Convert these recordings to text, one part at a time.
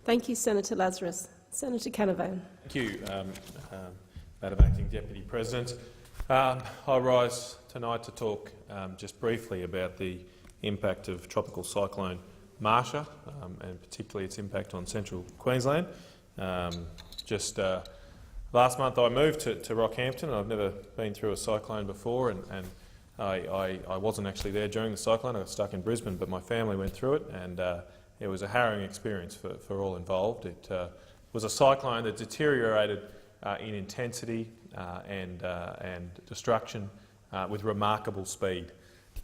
Thank you, Senator Lazarus. Senator Canavan. Thank you, Madam Acting Deputy President. I rise tonight to talk just briefly about the impact of Tropical Cyclone Marcia, and particularly its impact on central Queensland. Last month I moved to Rockhampton. I've never been through a cyclone before, and I wasn't actually there during the cyclone. I got stuck in Brisbane, but my family went through it, and it was a harrowing experience for all involved. It was a cyclone that deteriorated in intensity and destruction with remarkable speed.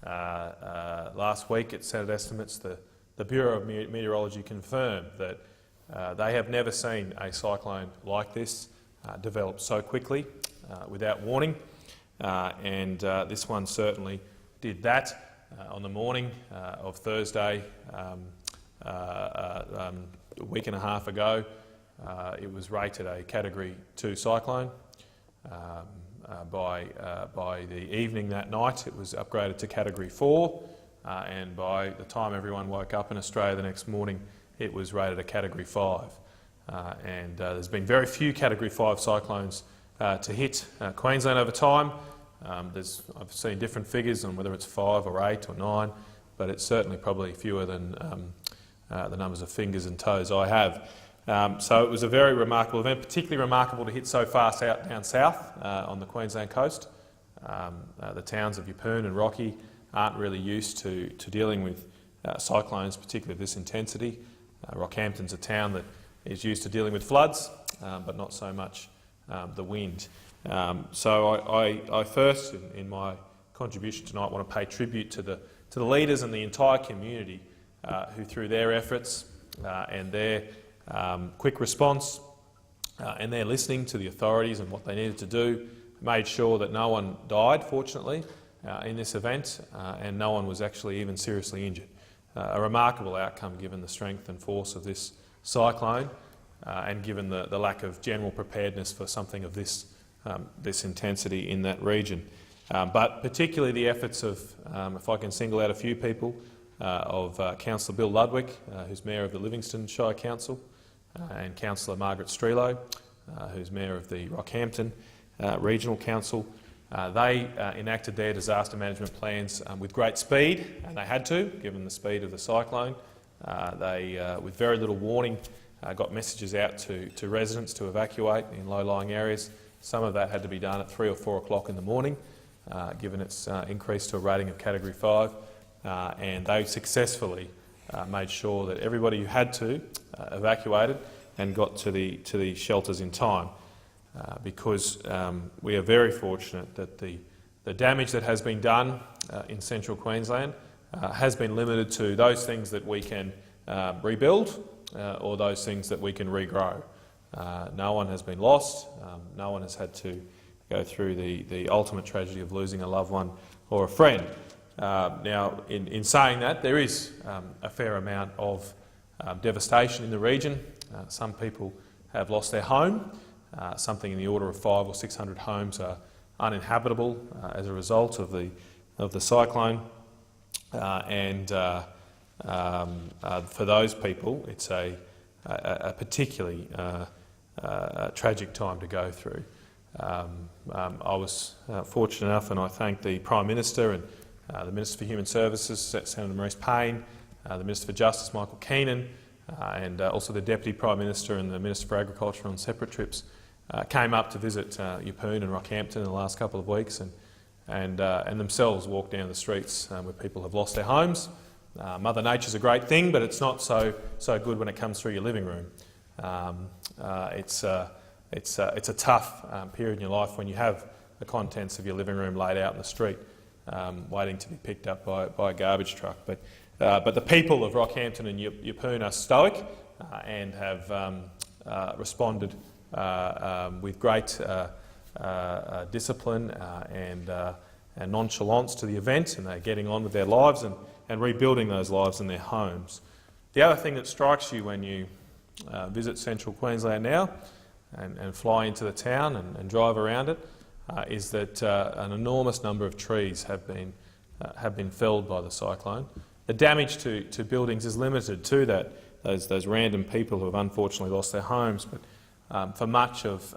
Last week, at Senate estimates, the Bureau of Meteorology confirmed that they have never seen a cyclone like this develop so quickly without warning, and this one certainly did that. On the morning of Thursday, a week and a half ago, it was rated a Category 2 cyclone. By the evening that night, it was upgraded to Category 4, and by the time everyone woke up in Australia the next morning, it was rated a Category 5. There's been very few Category 5 cyclones to hit Queensland over time. I've seen different figures on whether it's 5 or 8 or 9, but it's certainly probably fewer than the numbers of fingers and toes I have. So it was a very remarkable event, particularly remarkable to hit so far down south on the Queensland coast. The towns of Yeppoon and Rocky aren't really used to dealing with cyclones, particularly of this intensity. Rockhampton's a town that is used to dealing with floods, but not so much the wind. So I first, in my contribution tonight, want to pay tribute to the leaders and the entire community who, through their efforts and their quick response and their listening to the authorities and what they needed to do, made sure that no one died, fortunately, in this event, and no one was actually even seriously injured. A remarkable outcome given the strength and force of this cyclone and given the lack of general preparedness for something of this intensity in that region. But particularly the efforts of, if I can single out a few people, of Councillor Bill Ludwig, who's Mayor of the Livingston Shire Council, and Councillor Margaret Strelo, who's Mayor of the Rockhampton Regional Council. They enacted their disaster management plans with great speed, and they had to, given the speed of the cyclone. They, with very little warning, got messages out to residents to evacuate in low-lying areas. Some of that had to be done at 3 or 4 o'clock in the morning, given its increase to a rating of Category 5, and they successfully made sure that everybody who had to evacuated and got to the shelters in time, because we are very fortunate that the damage that has been done in central Queensland has been limited to those things that we can rebuild or those things that we can regrow. No one has been lost. No one has had to go through the ultimate tragedy of losing a loved one or a friend. Now, in saying that, there is a fair amount of devastation in the region. Some people have lost their home. Something in the order of 500 or 600 homes are uninhabitable as a result of the cyclone. For those people, it's a particularly tragic time to go through. I was fortunate enough, and I thank the Prime Minister and the Minister for Human Services, Senator Maurice Payne, the Minister for Justice, Michael Keenan, and also the Deputy Prime Minister and the Minister for Agriculture on separate trips, came up to visit Yeppoon and Rockhampton in the last couple of weeks, and themselves walked down the streets where people have lost their homes. Mother Nature's a great thing, but it's not so good when it comes through your living room. It's a tough period in your life when you have the contents of your living room laid out in the street, waiting to be picked up by a garbage truck. But the people of Rockhampton and Yeppoon are stoic and have responded with great discipline and nonchalance to the event, and they're getting on with their lives and rebuilding those lives in their homes. The other thing that strikes you when you visit central Queensland now and fly into the town and drive around it is that an enormous number of trees have been felled by the cyclone. The damage to buildings is limited to that those random people who have unfortunately lost their homes. But for much of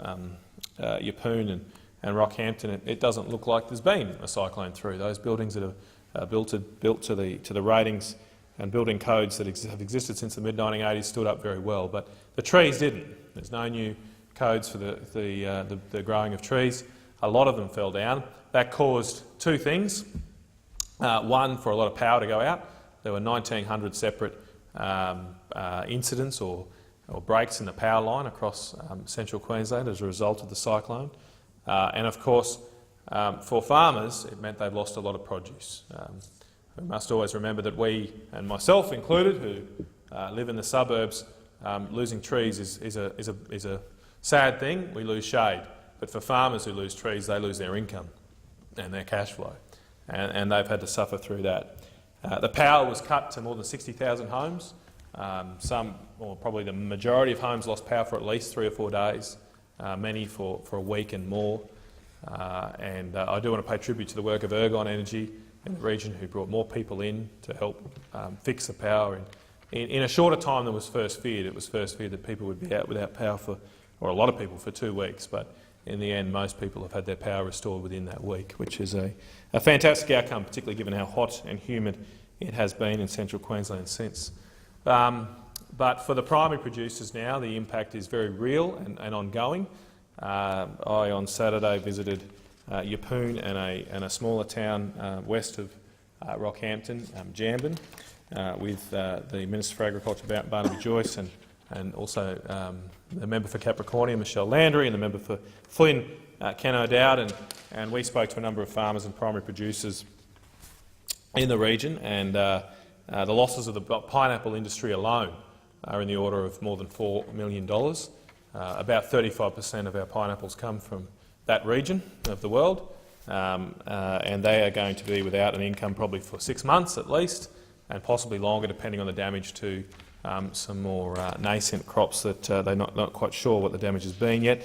Yeppoon and Rockhampton, it doesn't look like there's been a cyclone through. Those buildings that are built to the ratings and building codes that have existed since the mid-1980s stood up very well, but the trees didn't. There's no new codes for the growing of trees. A lot of them fell down. That caused two things. One, for a lot of power to go out. There were 1,900 separate incidents or breaks in the power line across central Queensland as a result of the cyclone. And of course, for farmers, it meant they've lost a lot of produce. We must always remember that we, and myself included, who live in the suburbs, losing trees is a sad thing. We lose shade. But for farmers who lose trees, they lose their income and their cash flow. And they've had to suffer through that. The power was cut to more than 60,000 homes. Some, or probably the majority of homes, lost power for at least 3 or 4 days, many for a week and more. I do want to pay tribute to the work of Ergon Energy in the region, who brought more people in to help fix the power in a shorter time than was first feared. It was first feared that people would be out without power or a lot of people, for 2 weeks. But in the end, most people have had their power restored within that week, which is a fantastic outcome, particularly given how hot and humid it has been in central Queensland since. But for the primary producers now, the impact is very real and ongoing. I, on Saturday, visited Yeppoon and a smaller town west of Rockhampton, Jambin, with the Minister for Agriculture, Barnaby Joyce, and also the member for Capricornia, Michelle Landry, and the member for Flynn, Ken O'Dowd, and we spoke to a number of farmers and primary producers in the region, and the losses of the pineapple industry alone are in the order of more than $4 million. About 35% of our pineapples come from that region of the world, and they are going to be without an income probably for 6 months at least, and possibly longer depending on the damage to some more nascent crops that they're not quite sure what the damage has been yet.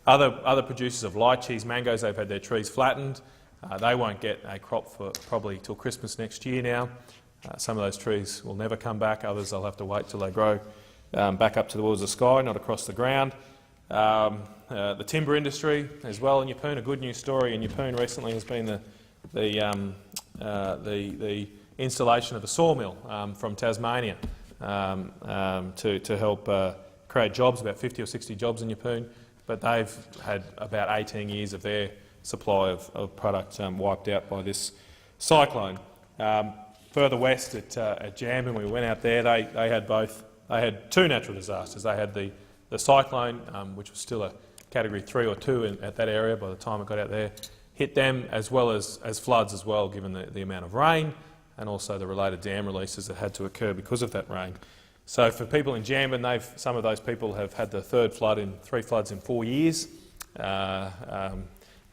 Other producers of lychees, mangoes, they've had their trees flattened. They won't get a crop for probably till Christmas next year now. Some of those trees will never come back. Others they'll have to wait till they grow back up to the walls of the sky, not across the ground. The timber industry as well in Yeppoon. A good news story in Yeppoon recently has been the installation of a sawmill from Tasmania to help create jobs, about 50 or 60 jobs in Yeppoon. But they've had about 18 years of their supply of product wiped out by this cyclone. Further west at Jambin, we went out there. They had two natural disasters. They had the cyclone, which was still a Category 3 or 2 at that area by the time it got out there, hit them, as well as floods as well, given the amount of rain and also the related dam releases that had to occur because of that rain. So for people in Jambin, some of those people have had the three floods in 4 years. They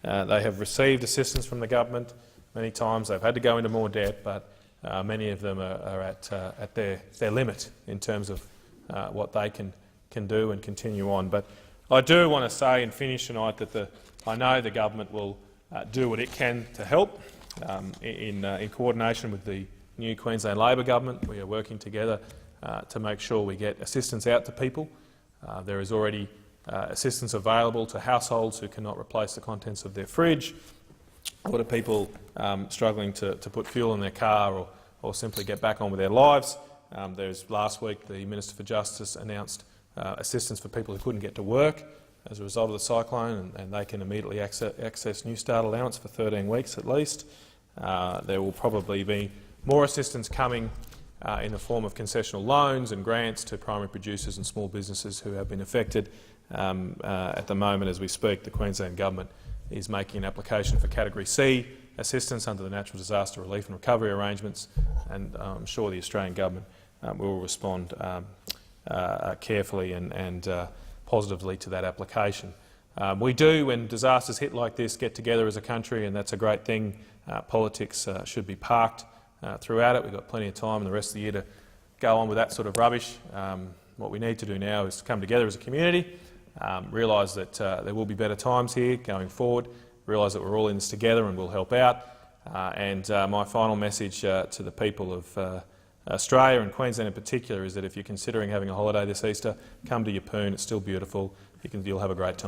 have received assistance from the government many times. They've had to go into more debt, but many of them are at their limit in terms of what they can do and continue on. But I do want to say and finish tonight that I know the government will do what it can to help in coordination with the new Queensland Labor government. We are working together to make sure we get assistance out to people. There is already assistance available to households who cannot replace the contents of their fridge, or to people struggling to put fuel in their car or simply get back on with their lives. Last week the Minister for Justice announced assistance for people who couldn't get to work as a result of the cyclone, and they can immediately access New Start allowance for 13 weeks at least. There will probably be more assistance coming in the form of concessional loans and grants to primary producers and small businesses who have been affected. At the moment, as we speak, the Queensland Government is making an application for Category C assistance under the Natural Disaster Relief and Recovery Arrangements, and I'm sure the Australian Government will respond carefully and positively to that application. We do, when disasters hit like this, get together as a country, and that's a great thing. Politics should be parked throughout it. We've got plenty of time in the rest of the year to go on with that sort of rubbish. What we need to do now is to come together as a community, realise that there will be better times here going forward, realise that we're all in this together and we'll help out. My final message to the people of Australia and Queensland in particular is that if you're considering having a holiday this Easter, come to Yeppoon. It's still beautiful. You'll have a great time.